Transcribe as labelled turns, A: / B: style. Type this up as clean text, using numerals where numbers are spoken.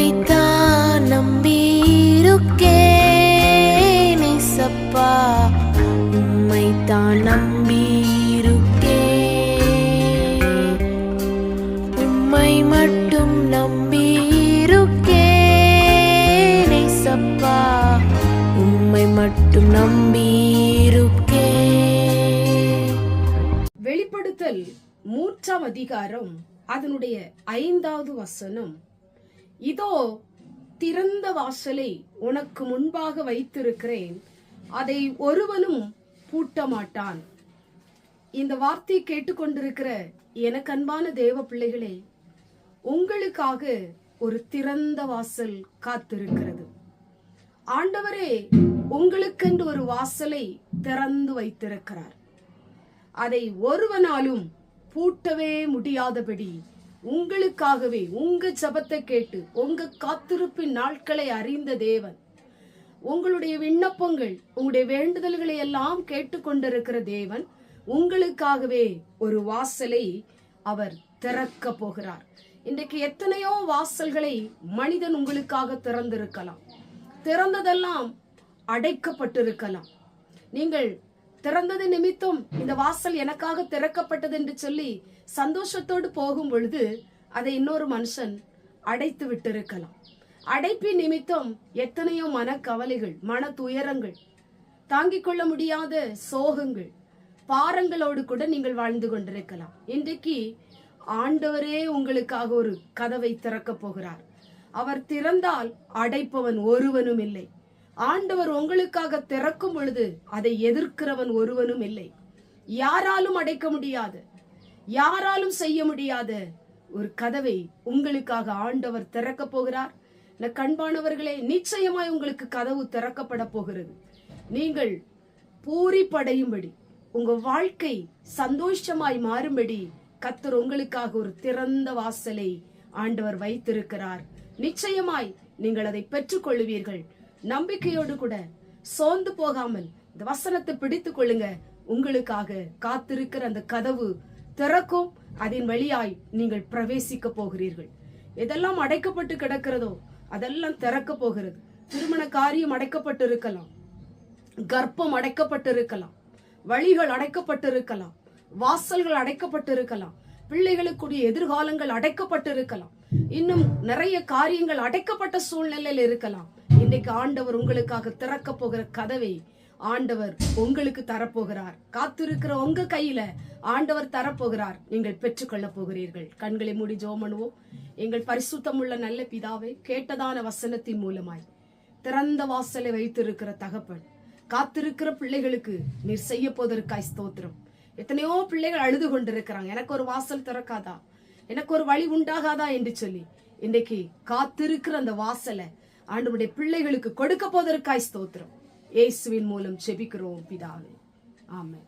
A: உம்மைத்தான் நம்பியிருக்கேன் ஏசப்பா, உம்மைத்தான் நம்பியிருக்கேன், உம்மை மட்டும் நம்பியிருக்கேன் ஏசப்பா, உம்மை மட்டும் நம்பியிருக்கேன்.
B: வெளிப்படுத்தல் 3ஆம் அதிகாரம் அதனுடைய 5வது வசனம், இதோ திறந்த வாசலை உனக்கு முன்பாக வைத்திருக்கிறேன், அதை ஒருவனும் பூட்ட மாட்டான். இந்த வார்த்தையை கேட்டுக்கொண்டிருக்கிற எனக்கு அன்பான தேவ பிள்ளைகளே, உங்களுக்காக ஒரு திறந்த வாசல் காத்திருக்கிறது. ஆண்டவரே உங்களுக்கென்று ஒரு வாசலை திறந்து வைத்திருக்கிறார். அதை ஒருவனாலும் பூட்டவே முடியாதபடி உங்களுக்காகவே உங்க ஜெபத்தை கேட்டு உங்க காத்திருப்பின் நாட்களை அறிந்த தேவன், உங்களுடைய விண்ணப்பங்கள் உங்களுடைய வேண்டுதல்களை எல்லாம் கேட்டுக்கொண்டிருக்கிற தேவன் உங்களுக்காகவே ஒரு வாசலை அவர் திறக்க போகிறார். இன்றைக்கு எத்தனையோ வாசல்களை மனிதன் உங்களுக்காக திறந்திருக்கலாம், திறந்ததெல்லாம் அடைக்கப்பட்டிருக்கலாம். நீங்கள் திறந்தது நிமித்தம் இந்த வாசல் எனக்காக திறக்கப்பட்டது என்று சொல்லி சந்தோஷத்தோடு போகும் பொழுது அதை இன்னொரு மனுஷன் அடைத்து விட்டிருக்கலாம். அடைப்பின் நிமித்தம் எத்தனையோ மனக்கவலைகள், மன துயரங்கள், தாங்கிக் கொள்ள முடியாத சோகங்கள், பாரங்களோடு கூட நீங்கள் வாழ்ந்து கொண்டிருக்கலாம். இன்றைக்கு ஆண்டவரே உங்களுக்காக ஒரு கதவை திறக்க போகிறார். அவர் திறந்தால் அடைப்பவன் ஒருவனும் இல்லை. ஆண்டவர் உங்களுக்காக திறக்கும் பொழுது அதை எதிர்க்கிறவன் ஒருவனும் இல்லை. யாராலும் அடைக்க முடியாது, யாராலும் செய்ய முடியாத ஒரு கதவை உங்களுக்காக ஆண்டவர் திறக்க போகிறார். கண்பானவர்களே, நிச்சயமாய் உங்களுக்கு கதவு திறக்கப்பட போகிறது. நீங்கள் பூரிப்படையும்படி, உங்க வாழ்க்கை சந்தோஷமாய் மாறும்படி கர்த்தர் உங்களுக்காக ஒரு திறந்த வாசலை ஆண்டவர் வைத்திருக்கிறார். நிச்சயமாய் நீங்கள் அதை பெற்றுக் கொள்வீர்கள். நம்பிக்கையோடு கூட சோர்ந்து போகாமல் இந்த வசனத்தை பிடித்துக் கொள்ளுங்க. உங்களுக்காக காத்திருக்கிற அந்த கதவு திறக்கும். அதன் வழியாய் நீங்கள் பிரவேசிக்க போகிறீர்கள். எதெல்லாம் அடைக்கப்பட்டு கிடக்கிறதோ அதெல்லாம் திறக்க போகிறது. திருமண காரியம் அடைக்கப்பட்டு இருக்கலாம், கர்ப்பம் அடைக்கப்பட்டு இருக்கலாம், வழிகள் அடைக்கப்பட்டு இருக்கலாம், வாசல்கள் அடைக்கப்பட்டு இருக்கலாம், பிள்ளைகளுக்குரிய எதிர்காலங்கள் அடைக்கப்பட்டு இருக்கலாம், இன்னும் நிறைய காரியங்கள் அடைக்கப்பட்ட சூழ்நிலையில் இருக்கலாம். இன்னைக்கு ஆண்டவர் உங்களுக்காக திறக்க போகிற கதவை ஆண்டவர் உங்களுக்கு தரப்போகிறார். காத்திருக்கிற உங்க கையில ஆண்டவர் தரப்போகிறார். நீங்கள் பெற்றுக்கொள்ள போகிறீர்கள். கண்களை மூடி ஜெபம் பண்ணுவோம். எங்கள் பரிசுத்தமுள்ள நல்ல பிதாவே, கேட்டதான வசனத்தின் மூலமாய் திறந்த வாசலை வைத்திருக்கிற தகப்பன், காத்திருக்கிற பிள்ளைகளுக்கு நீர் செய்ய போவதற்காய் ஸ்தோத்திரம். எத்தனையோ பிள்ளைகள் அழுது கொண்டிருக்கிறாங்க, எனக்கு ஒரு வாசல் திறக்காதா, எனக்கு ஒரு வழி உண்டாகாதா என்று சொல்லி. இன்றைக்கு காத்திருக்கிற அந்த வாசலை ஆண்டவருடைய பிள்ளைகளுக்கு கொடுக்க போவதற்காய் ஸ்தோத்திரம். இயேசுவின் மூலம் ஜெபிக்கிறோம் பிதாவே, ஆமென்.